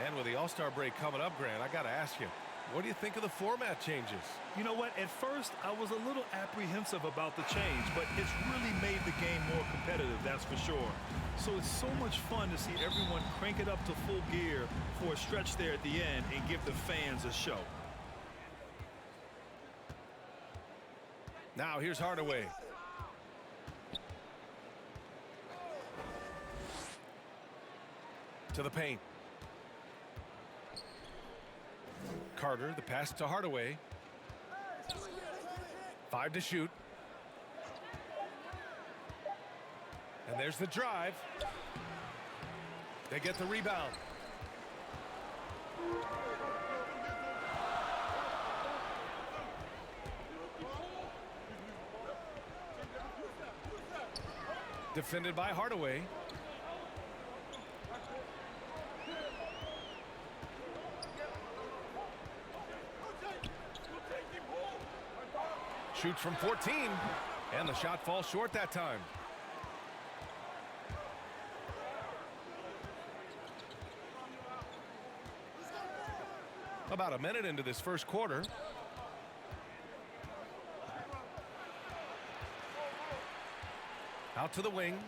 And with the All-Star break coming up, Grant, I got to ask you, what do you think of the format changes? You know what? At first, I was a little apprehensive about the change, but it's really made the game more competitive, that's for sure. So it's so much fun to see everyone crank it up to full gear for a stretch there at the end and give the fans a show. Now here's Hardaway. To the paint. Carter, the pass to Hardaway. 5 to shoot. And there's the drive. They get the rebound. Defended by Hardaway. Shoots from 14, and the shot falls short that time. About a minute into this first quarter. Out to the wing.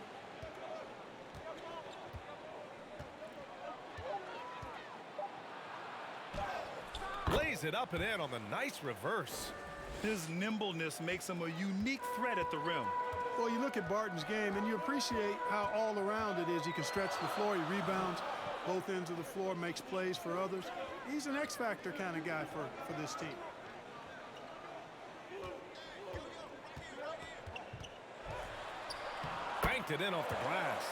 Lays it up and in on the nice reverse. His nimbleness makes him a unique threat at the rim. Well, you look at Barton's game, and you appreciate how all-around it is. He can stretch the floor, he rebounds both ends of the floor, makes plays for others. He's an X-factor kind of guy for this team. Banked it in off the glass.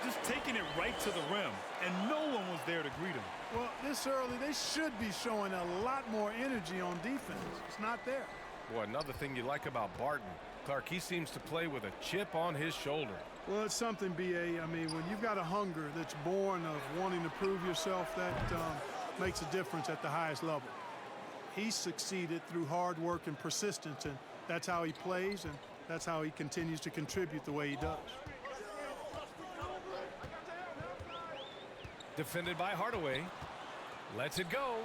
Just taking it right to the rim, and no one was there to greet him. Well, this early, they should be showing a lot more energy on defense. It's not there. Boy, another thing you like about Barton, Clark, he seems to play with a chip on his shoulder. Well, it's something, B.A. I mean, when you've got a hunger that's born of wanting to prove yourself, that makes a difference at the highest level. He's succeeded through hard work and persistence, and that's how he plays, and that's how he continues to contribute the way he does. Defended by Hardaway. Lets it go.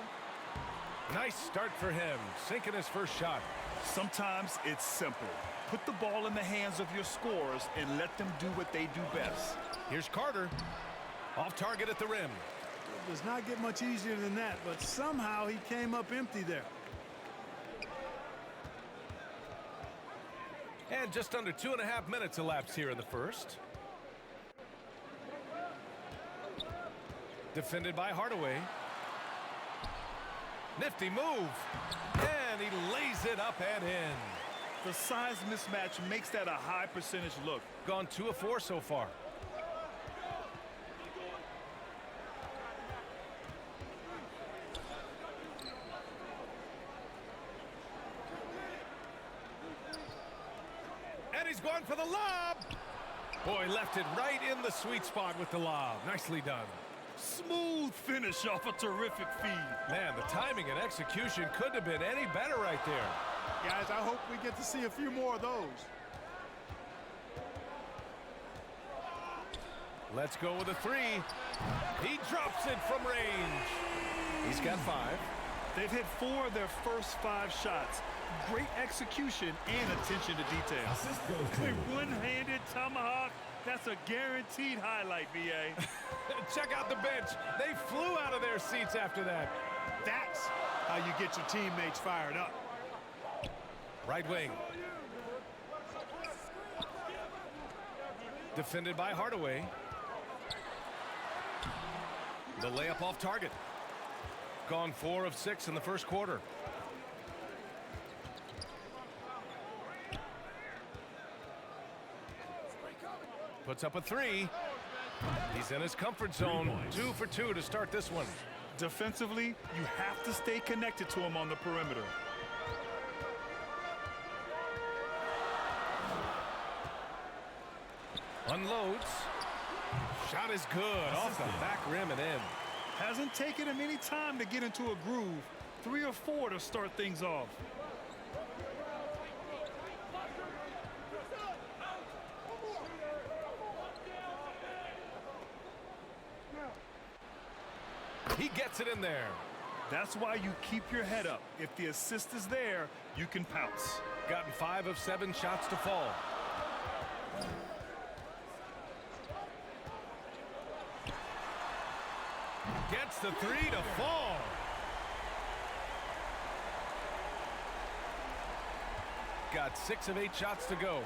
Nice start for him, sinking his first shot. Sometimes it's simple. Put the ball in the hands of your scorers and let them do what they do best. Here's Carter. Off target at the rim. It does not get much easier than that, but somehow he came up empty there. And just under 2.5 minutes elapsed here in the first. Defended by Hardaway. Nifty move. And he lays it up and in. The size mismatch makes that a high percentage look. Gone 2 of 4 so far. And he's going for the lob. Boy, left it right in the sweet spot with the lob. Nicely done. Smooth finish off a terrific feed. Man, the timing and execution couldn't have been any better right there. Guys, I hope we get to see a few more of those. Let's go with a 3. He drops it from range. He's got 5. They've hit 4 of their first 5 shots. Great execution and attention to detail. A one-handed tomahawk. That's a guaranteed highlight, B.A. Check out the bench. They flew out of their seats after that. That's how you get your teammates fired up. Right wing. Defended by Hardaway. The layup off target. Gone 4 of 6 in the first quarter. Puts up a 3. He's in his comfort zone. 2 for 2 to start this one. Defensively, you have to stay connected to him on the perimeter. Unloads. Shot is good. Off the back rim and in. Hasn't taken him any time to get into a groove. 3 or 4 to start things off. He gets it in there. That's why you keep your head up. If the assist is there, you can pounce. Gotten 5 of 7 shots to fall. Gets the 3 to fall. Got 6 of 8 shots to go.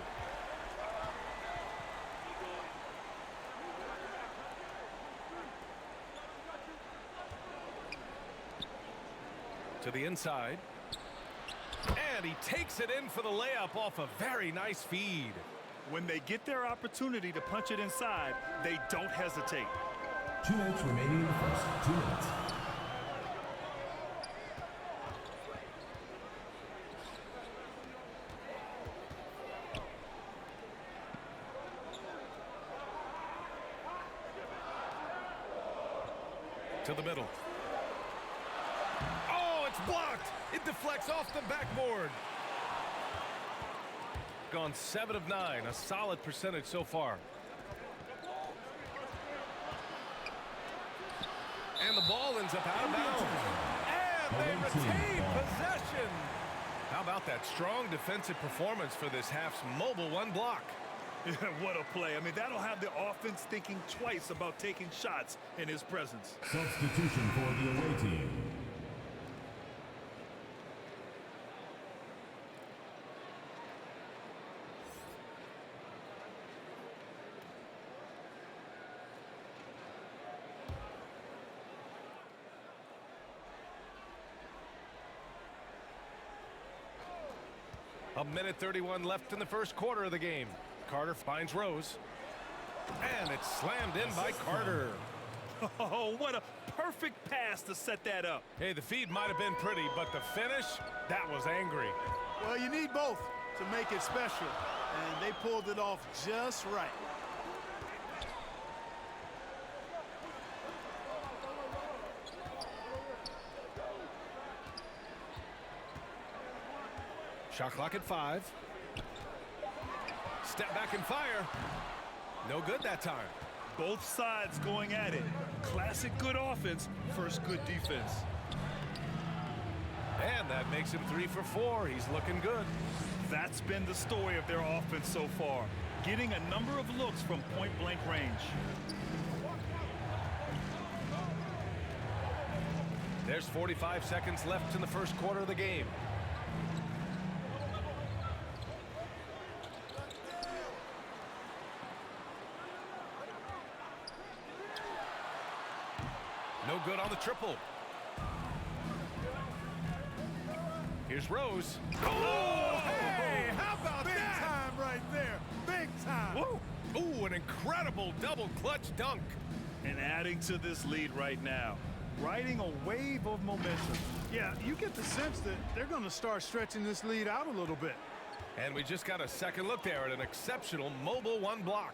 To the inside. And he takes it in for the layup off a very nice feed. When they get their opportunity to punch it inside, they don't hesitate. 2 minutes remaining in the first. 2 minutes. To the middle. Oh, it's blocked. It deflects off the backboard. Gone 7 of 9, a solid percentage so far. And the ball ends up out of bounds. And they retain possession. How about that strong defensive performance for this half's mobile 1 block? What a play. I mean, that'll have the offense thinking twice about taking shots in his presence. Substitution for the away team. A minute 31 left in the first quarter of the game. Carter finds Rose. And it's slammed in by Carter. Oh, what a perfect pass to set that up. Hey, the feed might have been pretty, but the finish, that was angry. Well, you need both to make it special, and they pulled it off just right. Shot clock at 5. Step back and fire. No good that time. Both sides going at it. Classic good offense, first good defense. And that makes him 3 for 4. He's looking good. That's been the story of their offense so far. Getting a number of looks from point-blank range. There's 45 seconds left in the first quarter of the game. No good on the triple. Here's Rose. Oh, hey, how about Big that? time right there. Big time. Woo. Ooh, an incredible double clutch dunk. And adding to this lead right now. Riding a wave of momentum. Yeah, you get the sense that they're going to start stretching this lead out a little bit. And we just got a second look there at an exceptional mobile 1 block.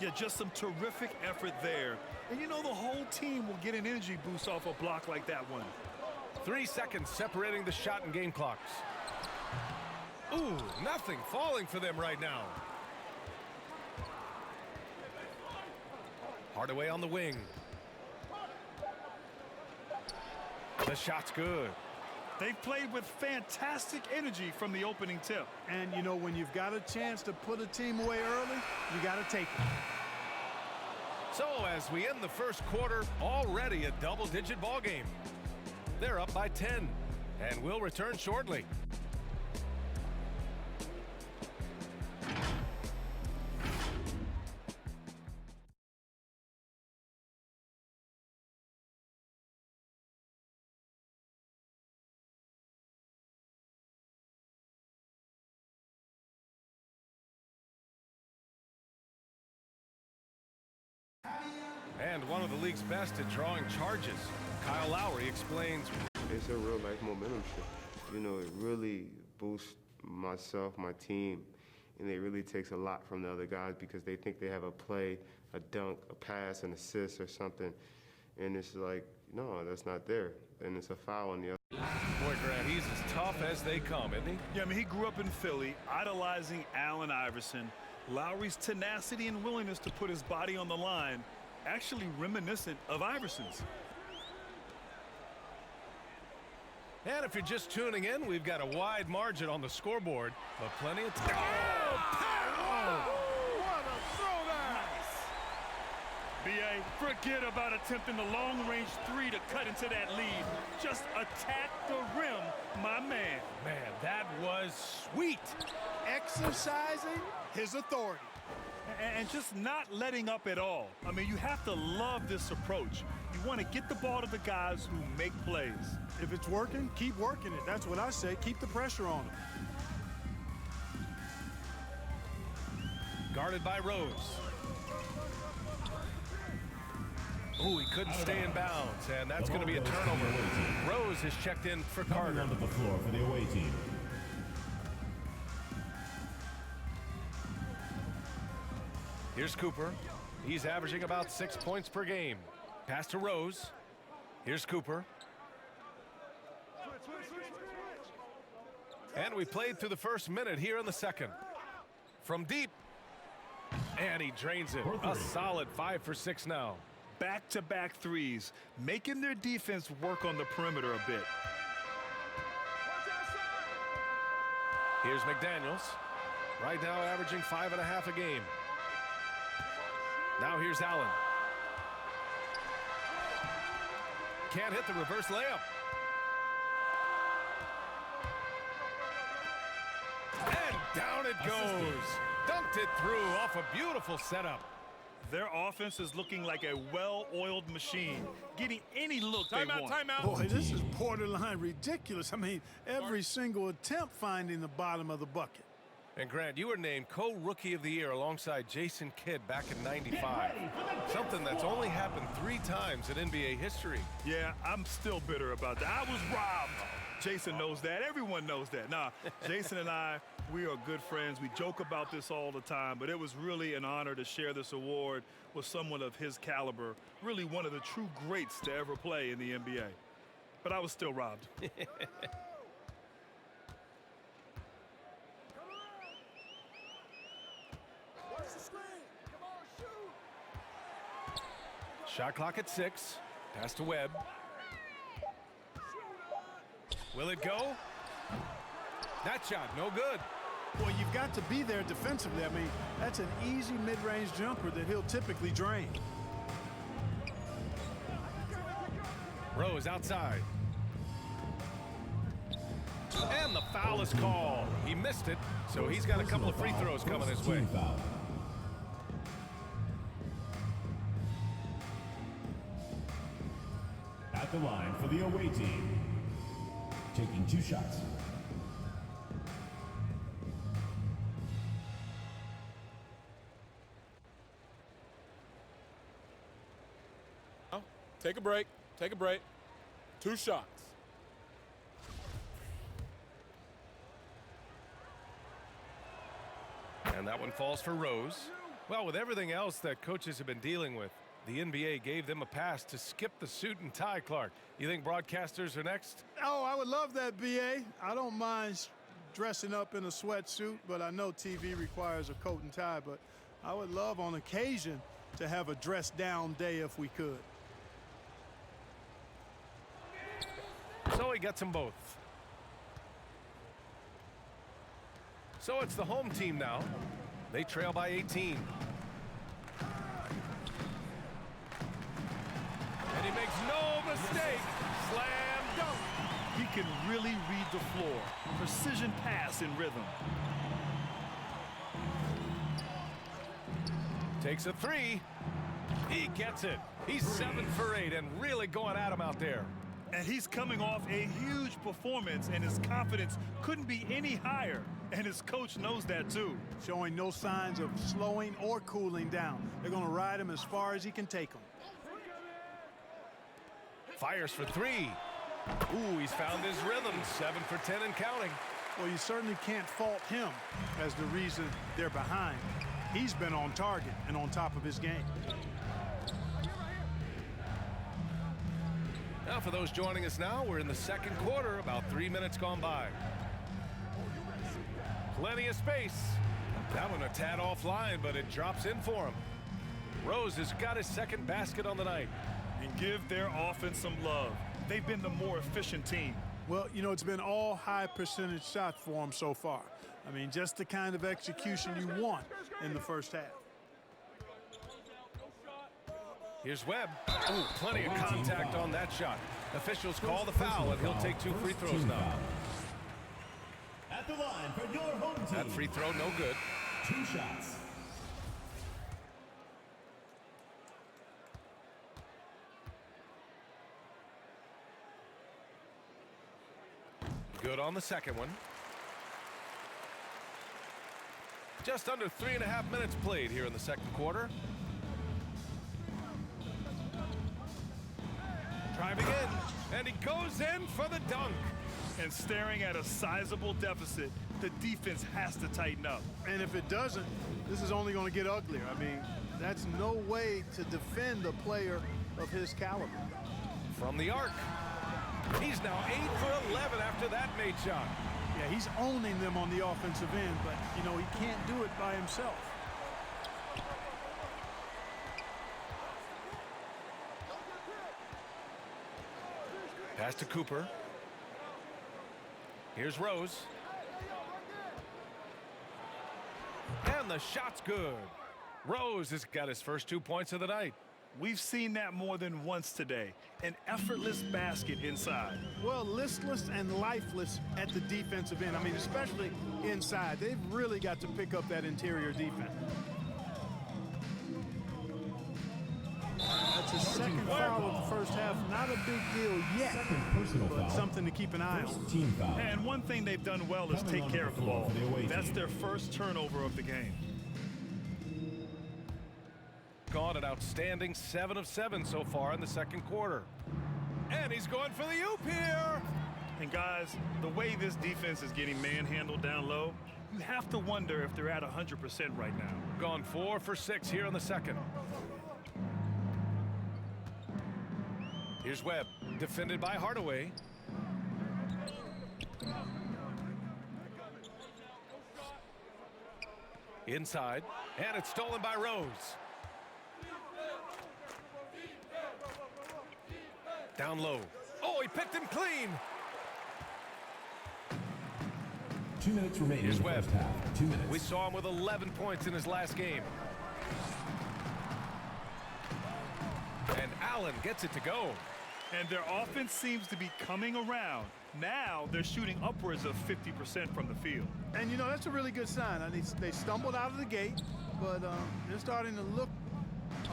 Yeah, just some terrific effort there. And you know, the whole team will get an energy boost off a block like that one. 3 seconds separating the shot and game clocks. Ooh, nothing falling for them right now. Hardaway on the wing. The shot's good. They've played with fantastic energy from the opening tip. And, you know, when you've got a chance to put a team away early, you got to take it. So as we end the first quarter, already a double-digit ball game. They're up by 10, and we'll return shortly. And one of the league's best at drawing charges. Kyle Lowry explains. It's a real life momentum shift. You know, it really boosts myself, my team, and it really takes a lot from the other guys because they think they have a play, a dunk, a pass, an assist or something. And it's like, no, that's not there. And it's a foul on the other. Boy, Grant, he's as tough as they come, isn't he? Yeah, I mean, he grew up in Philly, idolizing Allen Iverson. Lowry's tenacity and willingness to put his body on the line, actually reminiscent of Iverson's. And if you're just tuning in, we've got a wide margin on the scoreboard, but plenty of time. What a throwdown! B.A., forget about attempting the long-range three to cut into that lead. Just attack the rim, my man. Man, that was sweet. Exercising his authority. And just not letting up at all. I mean, you have to love this approach. You want to get the ball to the guys who make plays. If it's working, keep working it. That's what I say. Keep the pressure on him. Guarded by Rose. Oh, he couldn't stay in bounds, and that's going to be a turnover. Rose is checked in for Coming Carter. onto the floor for the away team. Here's Cooper. He's averaging about 6 points per game. Pass to Rose. Here's Cooper. And we played through the first minute here in the second. From deep. And he drains it. A solid 5 for 6 now. Back-to-back threes, making their defense work on the perimeter a bit. Here's McDaniels. Right now averaging 5.5 a game. Now here's Allen. Can't hit the reverse layup. And down it goes. Dunked it through off a beautiful setup. Their offense is looking like a well-oiled machine, getting any look they want. Timeout. Boy, this is borderline ridiculous. I mean, every single attempt finding the bottom of the bucket. And Grant, you were named co-rookie of the year alongside Jason Kidd back in '95. Something that's only happened 3 times in NBA history. Yeah, I'm still bitter about that. I was robbed. Jason knows that. Everyone knows that. Nah, Jason and I, we are good friends. We joke about this all the time, but it was really an honor to share this award with someone of his caliber, really one of the true greats to ever play in the NBA. But I was still robbed. Shot clock at 6. Pass to Webb. Will it go? That shot, no good. Well, you've got to be there defensively. I mean, that's an easy mid-range jumper that he'll typically drain. Rose outside. And the foul is called. He missed it, so he's got a couple of free throws coming his way. At the line for the away team. Taking 2 shots. Take a break. Take a break. 2 shots. And that one falls for Rose. Well, with everything else that coaches have been dealing with, the NBA gave them a pass to skip the suit and tie, Clark. You think broadcasters are next? Oh, I would love that, B.A. I don't mind dressing up in a sweatsuit, but I know TV requires a coat and tie, but I would love on occasion to have a dress-down day if we could. So he gets them both. So it's the home team now. They trail by 18. And he makes no mistake. Slam dunk. He can really read the floor. Precision pass in rhythm. Takes a 3. He gets it. He's 7 for 8 and really going at him out there. And he's coming off a huge performance, and his confidence couldn't be any higher. And his coach knows that, too. Showing no signs of slowing or cooling down. They're going to ride him as far as he can take them. Fires for 3. Ooh, he's found his rhythm. 7 for 10 and counting. Well, you certainly can't fault him as the reason they're behind. He's been on target and on top of his game. Now, for those joining us now, we're in the second quarter, about 3 minutes gone by. Plenty of space. That one a tad offline, but it drops in for him. Rose has got his second basket on the night. And give their offense some love. They've been the more efficient team. Well, you know, it's been all high percentage shots for him so far. I mean, just the kind of execution you want in the first half. Here's Webb. Oh, plenty of contact on that shot. Officials call the foul, and he'll take 2 free throws now. At the line for your home team. That free throw, no good. 2 shots. Good on the second one. Just under 3.5 minutes played here in the second quarter. Driving in, and he goes in for the dunk. And staring at a sizable deficit, the defense has to tighten up. And if it doesn't, this is only going to get uglier. I mean, that's no way to defend a player of his caliber. From the arc. He's now 8 for 11 after that made shot. Yeah, he's owning them on the offensive end, but, you know, he can't do it by himself. Pass to Cooper. Here's Rose. And the shot's good. Rose has got his first 2 points of the night. We've seen that more than once today. An effortless basket inside. Well, listless and lifeless at the defensive end. I mean, especially inside. They've really got to pick up that interior defense. That's his second foul of the first half. Not a big deal yet, but something to keep an eye on. Team foul. And one thing they've done well is take care of the ball. That's their first turnover of the game. Gone an outstanding 7 of 7 so far in the second quarter. And he's going for the oop here. And guys, the way this defense is getting manhandled down low, you have to wonder if they're at 100% right now. Gone 4 for 6 here in the second. Here's Webb, defended by Hardaway. Inside, and it's stolen by Rose. Down low. Oh, he picked him clean. 2 minutes remaining. Here's in the Webb. first half. 2 minutes. We saw him with 11 points in his last game. And Allen gets it to go. And their offense seems to be coming around. Now they're shooting upwards of 50% from the field. And, you know, that's a really good sign. I mean, they stumbled out of the gate, but they're starting to look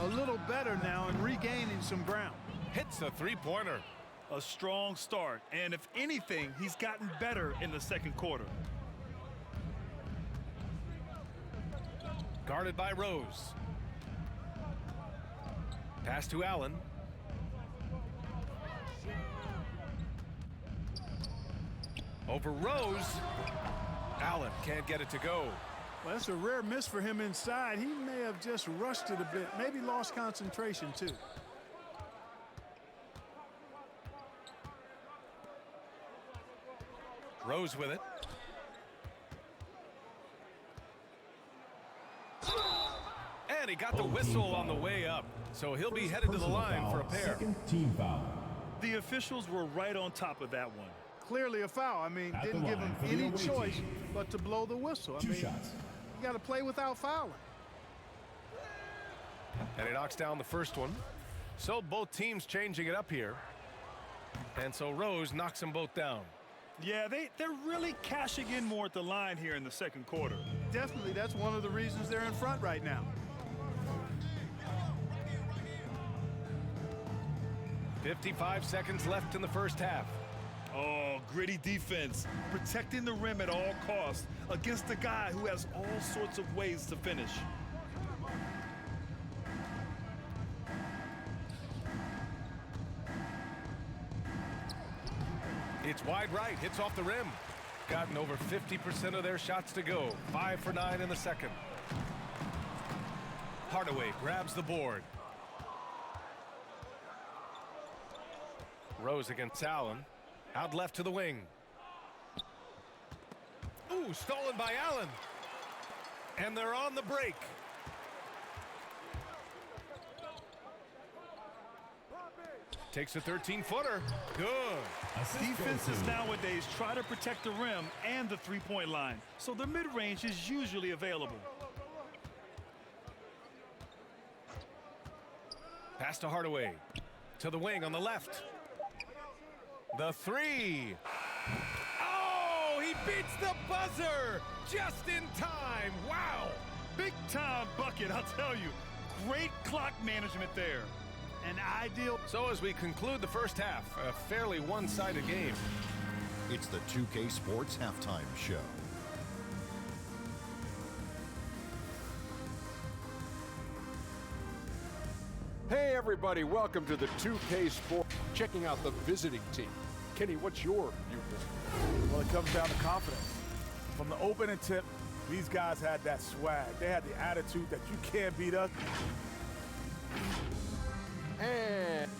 a little better now and regaining some ground. Hits a three-pointer. A strong start. And if anything, he's gotten better in the second quarter. Guarded by Rose. Pass to Allen. Over Rose. Allen can't get it to go. Well, that's a rare miss for him inside. He may have just rushed it a bit, maybe lost concentration too. Rose with it. And he got the whistle on the way up. So he'll be headed to the line for a pair. Second team foul. The officials were right on top of that one. Clearly a foul. I mean, didn't give him any choice but to blow the whistle. I 2 mean, shots. you got to play without fouling. And he knocks down the first one. So both teams changing it up here. And so Rose knocks them both down. Yeah, they're really cashing in more at the line here in the second quarter. Definitely, that's one of the reasons they're in front right now. 55 seconds left in the first half. Oh, gritty defense, protecting the rim at all costs against a guy who has all sorts of ways to finish. It's wide right, hits off the rim. Gotten over 50% of their shots to go. 5 for 9 in the second. Hardaway grabs the board. Rose against Allen. Out left to the wing. Ooh, stolen by Allen. And they're on the break. takes a 13-footer. Good. Defenses nowadays try to protect the rim and the three-point line, so the mid-range is usually available. Pass to Hardaway. To the wing on the left. The three. Oh, he beats the buzzer just in time. Wow. Big-time bucket, I'll tell you. Great clock management there. An ideal. So as we conclude the first half, a fairly one-sided game. It's the 2K Sports Halftime Show. Hey everybody, welcome to the 2K Sports. Checking out the visiting team. Kenny, what's your viewpoint? Well, it comes down to confidence. From the opening tip, these guys had that swag. They had the attitude that you can't beat us. And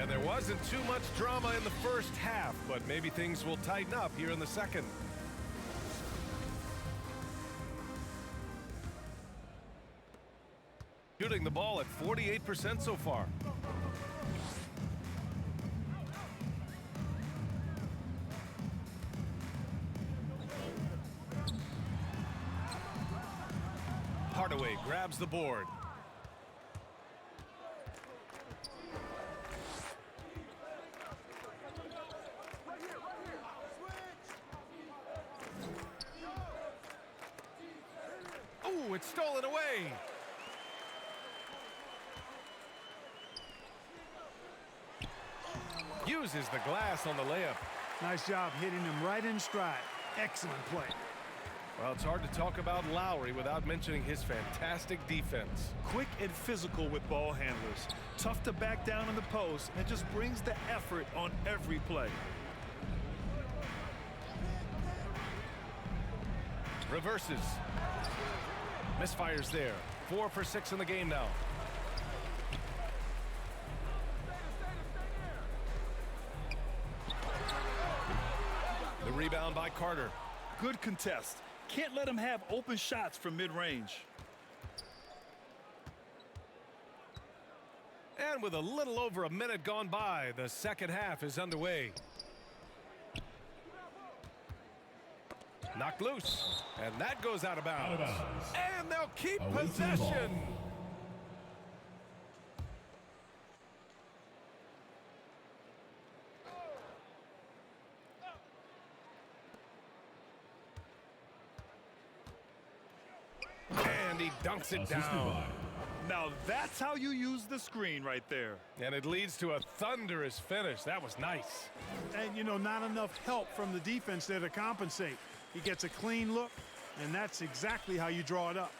And there wasn't too much drama in the first half, but maybe things will tighten up here in the second. Shooting the ball at 48% so far. Hardaway grabs the board. Oh, it's stolen away. Uses the glass on the layup. Nice job hitting him right in stride. Excellent play. Well, it's hard to talk about Lowry without mentioning his fantastic defense. Quick and physical with ball handlers. Tough to back down in the post and just brings the effort on every play. Reverses. Misfires there. 4 for 6 in the game now. The rebound by Carter. Good contest. Can't let him have open shots from mid-range. And with a little over a minute gone by, the second half is underway. Knocked loose. And that goes out of bounds. And they'll keep possession. And he dunks it down. Now that's how you use the screen right there. And it leads to a thunderous finish. That was nice. And, you know, not enough help from the defense there to compensate. He gets a clean look, and that's exactly how you draw it up.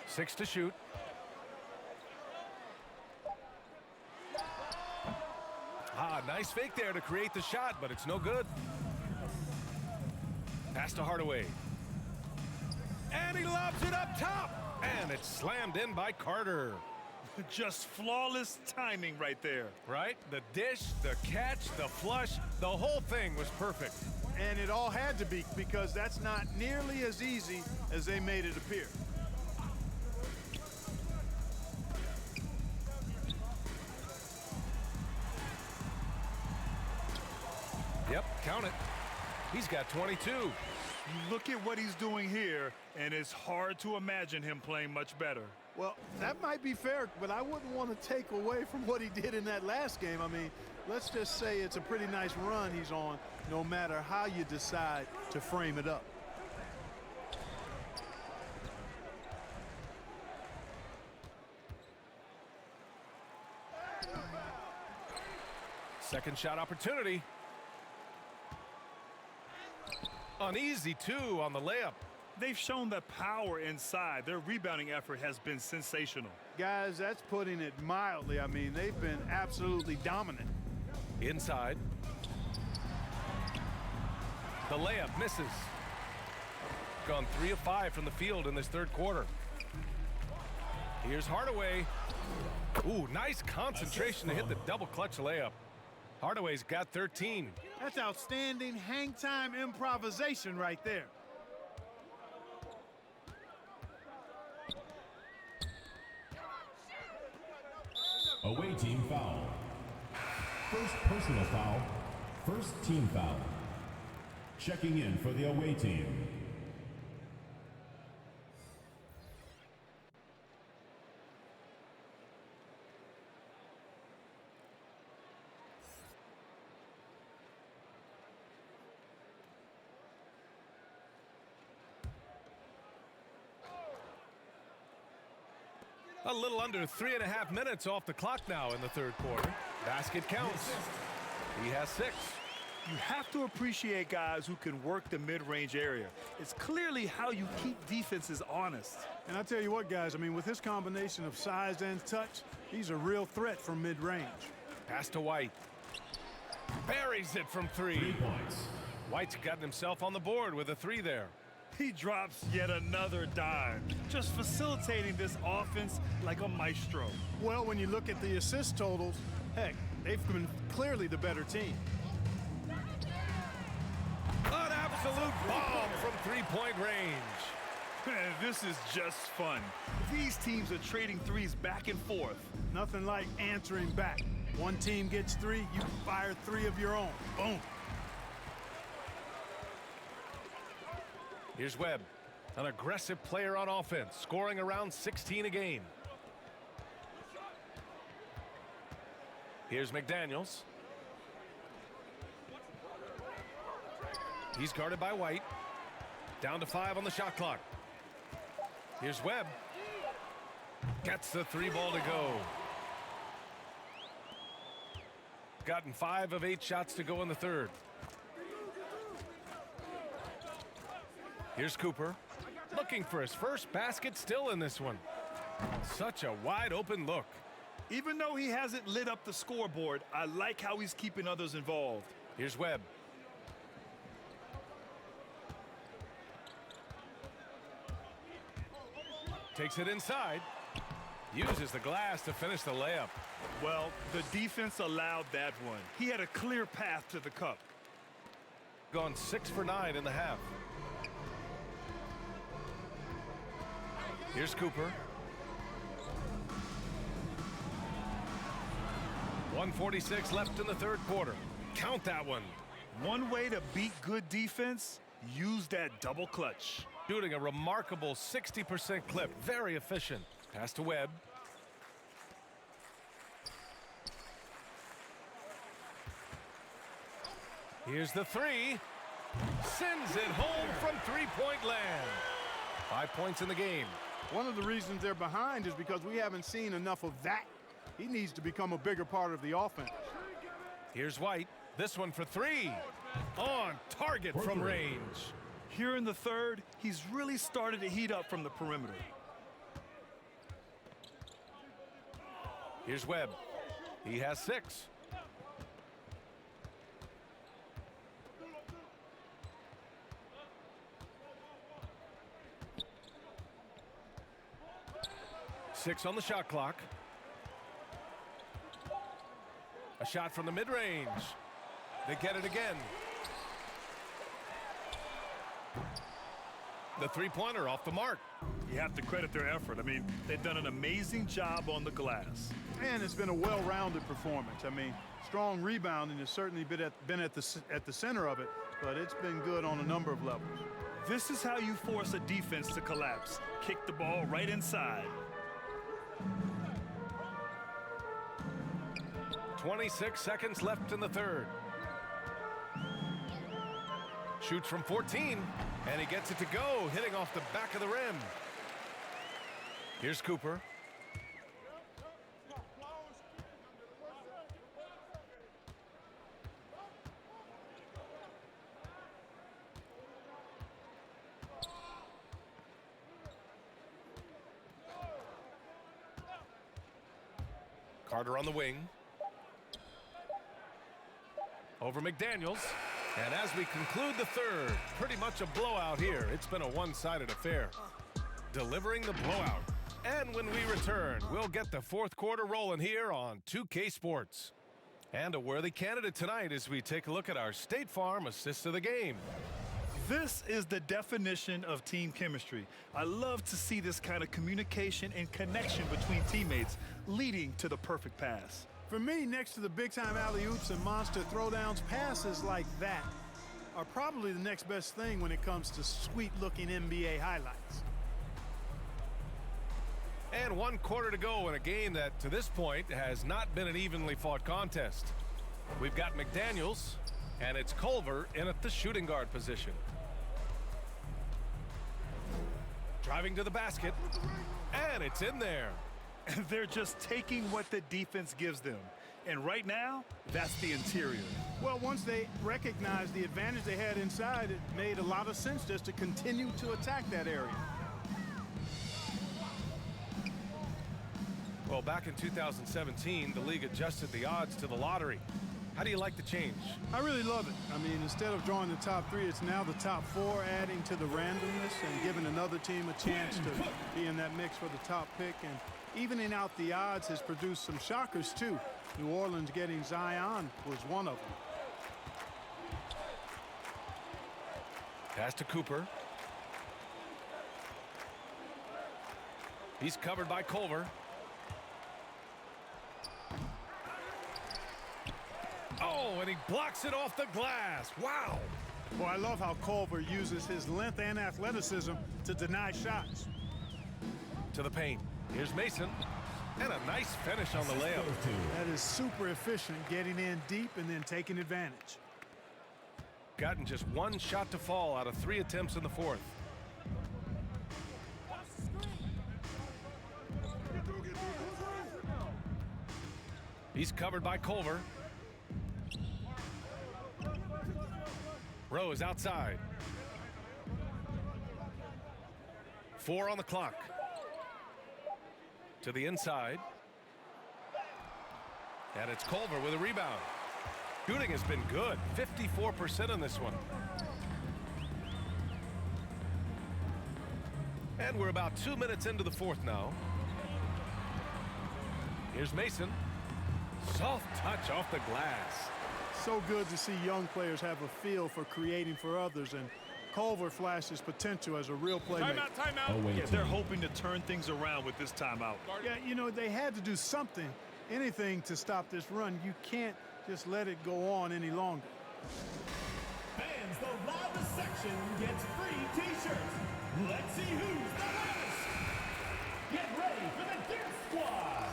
Six to shoot. Nice fake there to create the shot, but it's no good. Pass to Hardaway. And he lobs it up top. And it's slammed in by Carter. Just flawless timing right there. Right? The dish, the catch, the flush, the whole thing was perfect. And it all had to be, because that's not nearly as easy as they made it appear. Yep, count it. He's got 22. Look at what he's doing here, and it's hard to imagine him playing much better. Well, that might be fair, but I wouldn't want to take away from what he did in that last game. I mean, let's just say it's a pretty nice run he's on, no matter how you decide to frame it up. Second shot opportunity. Uneasy, too, on the layup. They've shown the power inside. Their rebounding effort has been sensational. Guys, that's putting it mildly. I mean, they've been absolutely dominant. Inside. The layup misses. Gone 3 of 5 from the field in this third quarter. Here's Hardaway. Ooh, nice concentration to hit the double clutch layup. Hardaway's got 13. That's outstanding hang-time improvisation right there. Away team foul. First personal foul. First team foul. Checking in for the away team. A little under 3.5 minutes off the clock now in the third quarter. Basket counts. He has 6. You have to appreciate guys who can work the mid-range area. It's clearly how you keep defenses honest. And I tell you what, guys, I mean, with his combination of size and touch, he's a real threat from mid-range. Pass to White. Buries it from 3. 3 points. White's gotten himself on the board with a 3 there. He drops yet another dime, just facilitating this offense like a maestro. Well, when you look at the assist totals, heck, they've been clearly the better team. An absolute bomb from 3-point range. Man, this is just fun. These teams are trading threes back and forth. Nothing like answering back. One team gets 3, you fire 3 of your own. Boom. Here's Webb, an aggressive player on offense, scoring around 16 a game. Here's McDaniels. He's guarded by White. Down to 5 on the shot clock. Here's Webb. Gets the 3 ball to go. Gotten 5 of 8 shots to go in the third. Here's Cooper, looking for his first basket, still in this one. Such a wide open look. Even though he hasn't lit up the scoreboard, I like how he's keeping others involved. Here's Webb. Takes it inside. Uses the glass to finish the layup. Well, the defense allowed that one. He had a clear path to the cup. Gone 6 for 9 in the half. Here's Cooper. 1:46 left in the third quarter. Count that one. One way to beat good defense, use that double clutch. Shooting a remarkable 60% clip. Very efficient. Pass to Webb. Here's the 3. Sends it home from 3-point land. 5 points in the game. One of the reasons they're behind is because we haven't seen enough of that. He needs to become a bigger part of the offense. Here's White. This one for 3. On target from range. Here in the third, he's really started to heat up from the perimeter. Here's Webb. He has 6. Six on the shot clock. A shot from the mid-range. They get it again. The 3-pointer off the mark. You have to credit their effort. I mean, they've done an amazing job on the glass. And it's been a well-rounded performance. I mean, strong rebounding has certainly been at the center of it, but it's been good on a number of levels. This is how you force a defense to collapse. Kick the ball right inside. 26 seconds left in the third. Shoots from 14, and he gets it to go, hitting off the back of the rim. Here's Cooper. Carter on the wing. Over McDaniels. And as we conclude the third, pretty much a blowout here. It's been a one-sided affair. Delivering the blowout. And when we return, we'll get the fourth quarter rolling here on 2K Sports. And a worthy candidate tonight as we take a look at our State Farm assist of the game. This is the definition of team chemistry. I love to see this kind of communication and connection between teammates leading to the perfect pass. For me, next to the big-time alley-oops and monster throwdowns, passes like that are probably the next best thing when it comes to sweet-looking NBA highlights. And 1 quarter to go in a game that, to this point, has not been an evenly fought contest. We've got McDaniels, and it's Culver in at the shooting guard position. Driving to the basket, and it's in there. And they're just taking what the defense gives them. And right now, that's the interior. Well, once they recognized the advantage they had inside, it made a lot of sense just to continue to attack that area. Well, back in 2017, the league adjusted the odds to the lottery. How do you like the change? I really love it. I mean, instead of drawing the top 3, it's now the top 4, adding to the randomness and giving another team a chance to be in that mix for the top pick. And evening out the odds has produced some shockers, too. New Orleans getting Zion was one of them. Pass to Cooper. He's covered by Culver. Oh, and he blocks it off the glass. Wow. Boy, I love how Culver uses his length and athleticism to deny shots. To the paint. Here's Mason. And a nice finish on the layup. That is super efficient, getting in deep and then taking advantage. Gotten just 1 shot to fall out of 3 attempts in the fourth. He's covered by Culver. Rose outside. 4 on the clock. To the inside. And it's Culver with a rebound. Shooting has been good. 54% on this one. And we're about 2 minutes into the fourth now. Here's Mason. Soft touch off the glass. So good to see young players have a feel for creating for others, and Culver flashes potential as a real playmaker. Timeout. Yeah, they're hoping to turn things around with this timeout. Yeah, you know, they had to do something, anything to stop this run. You can't just let it go on any longer. Fans, the loudest section gets free T-shirts. Let's see who's the loudest. Get ready for the Gear Squad.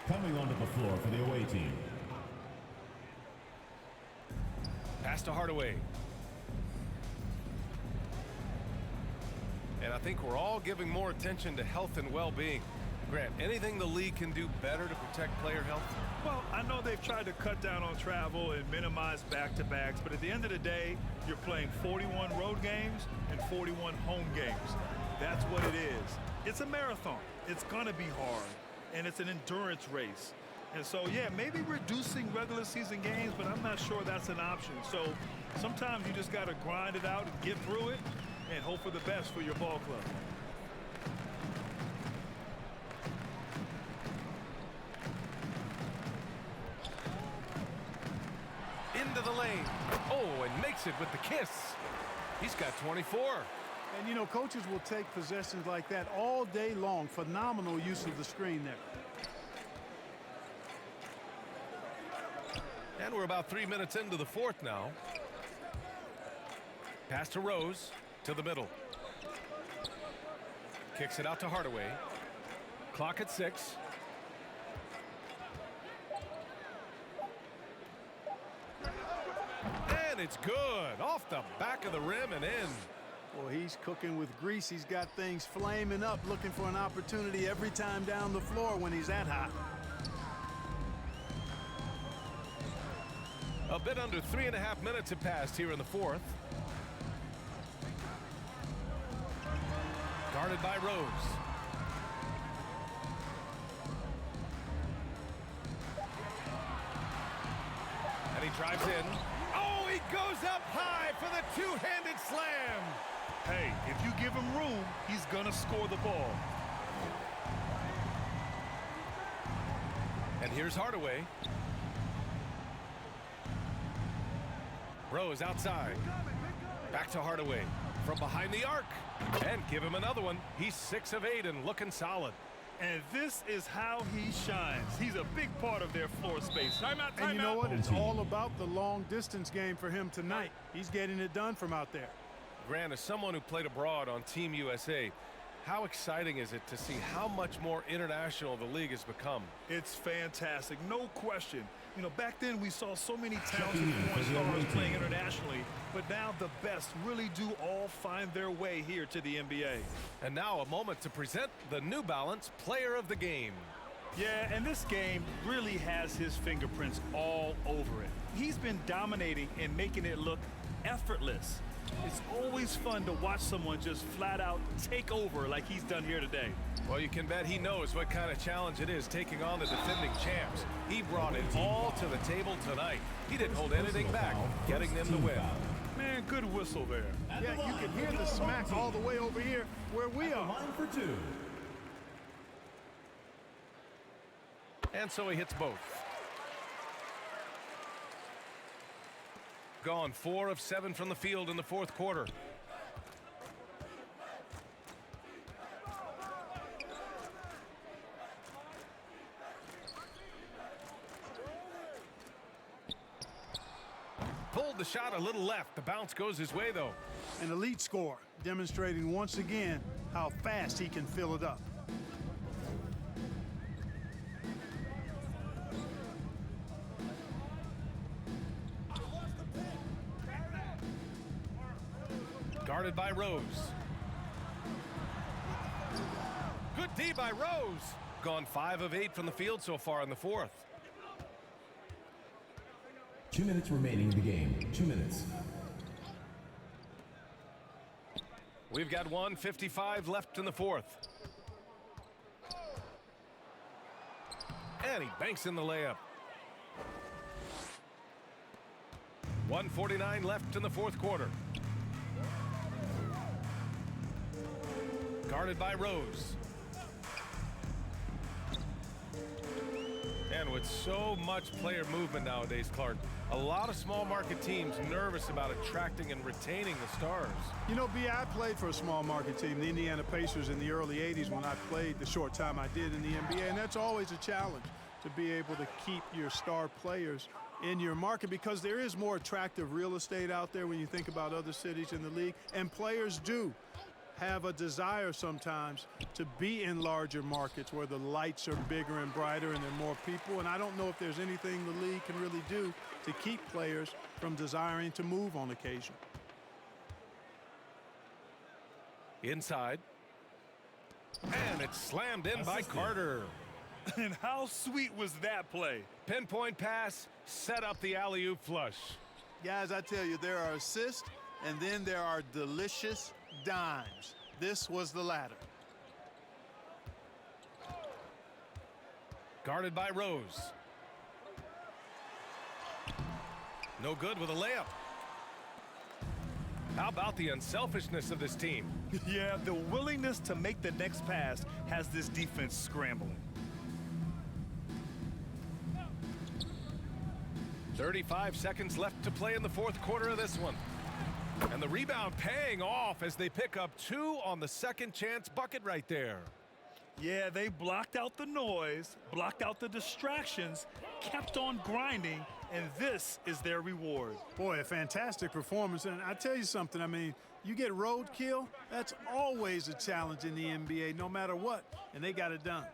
Coming onto the floor for the away team. Pass to Hardaway. And I think we're all giving more attention to health and well-being. Grant, anything the league can do better to protect player health? Well, I know they've tried to cut down on travel and minimize back-to-backs, but at the end of the day, you're playing 41 road games and 41 home games. That's what it is. It's a marathon. It's going to be hard, and it's an endurance race. And so, yeah, maybe reducing regular season games, but I'm not sure that's an option. So sometimes you just got to grind it out and get through it and hope for the best for your ball club. Into the lane. Oh, and makes it with the kiss. He's got 24. And, you know, coaches will take possessions like that all day long. Phenomenal use of the screen there. And we're about 3 minutes into the fourth now. Pass to Rose, to the middle. Kicks it out to Hardaway. Clock at 6. And it's good. Off the back of the rim and in. Well, he's cooking with grease. He's got things flaming up, looking for an opportunity every time down the floor when he's that hot. A bit under 3.5 minutes have passed here in the fourth. Guarded by Rose. And he drives in. Oh, he goes up high for the two-handed slam. Hey, if you give him room, he's going to score the ball. And here's Hardaway. Rose outside. Back to Hardaway from behind the arc. And give him another one. He's 6 of 8 and looking solid. And this is how he shines. He's a big part of their floor space. Timeout, timeout. And you know what? It's all about the long distance game for him tonight. He's getting it done from out there. Grant, as someone who played abroad on Team USA, how exciting is it to see how much more international the league has become? It's fantastic, no question. You know, back then we saw so many talented foreign stars playing internationally, but now the best really do all find their way here to the NBA. And now a moment to present the New Balance Player of the Game. Yeah, and this game really has his fingerprints all over it. He's been dominating and making it look effortless. It's always fun to watch someone just flat out take over like he's done here today. Well, you can bet he knows what kind of challenge it is taking on the defending champs. He brought it all to the table tonight. He didn't hold anything back, getting them to win. Man, good whistle there. Yeah, you can hear the smack all the way over here where we are. Line for two. And so he hits both. Gone 4 of 7 from the field in the fourth quarter. Pulled the shot a little left. The bounce goes his way, though. An elite scorer, demonstrating once again how fast he can fill it up. Guarded by Rose. Good D by Rose. Gone 5 of 8 from the field so far in the fourth. 2 minutes remaining in the game. 2 minutes. We've got 1:55 left in the fourth. And he banks in the layup. 1:49 left in the fourth quarter. Guarded by Rose. And with so much player movement nowadays, Clark, a lot of small market teams nervous about attracting and retaining the stars. You know, B, I played for a small market team, the Indiana Pacers, in the early 80s when I played the short time I did in the NBA, and that's always a challenge to be able to keep your star players in your market because there is more attractive real estate out there when you think about other cities in the league, and players do have a desire sometimes to be in larger markets where the lights are bigger and brighter and there are more people, and I don't know if there's anything the league can really do to keep players from desiring to move on occasion. Inside. And it's slammed in by Carter. And how sweet was that play? Pinpoint pass, set up the alley-oop flush. Guys, I tell you, there are assists and then there are delicious dimes. This was the latter. Guarded by Rose. No good with a layup. How about the unselfishness of this team? Yeah, the willingness to make the next pass has this defense scrambling. 35 seconds left to play in the fourth quarter of this one. And the rebound paying off as they pick up 2 on the second chance bucket right there. Yeah, they blocked out the noise, blocked out the distractions, kept on grinding, and this is their reward. Boy, a fantastic performance. And I tell you something, I mean, you get roadkill, that's always a challenge in the NBA, no matter what, and they got it done.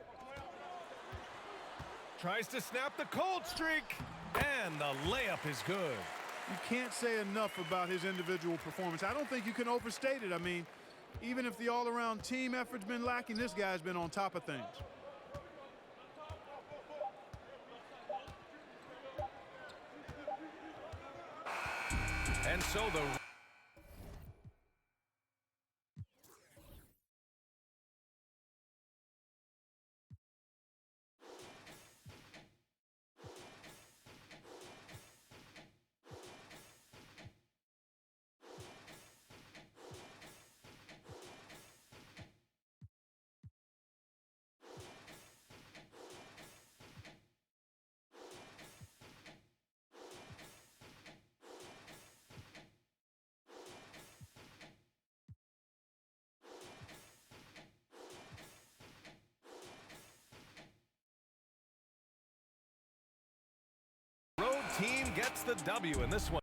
Tries to snap the cold streak, and the layup is good. You can't say enough about his individual performance. I don't think you can overstate it. I mean, even if the all-around team effort's been lacking, this guy's been on top of things. And so the team gets the W in this one.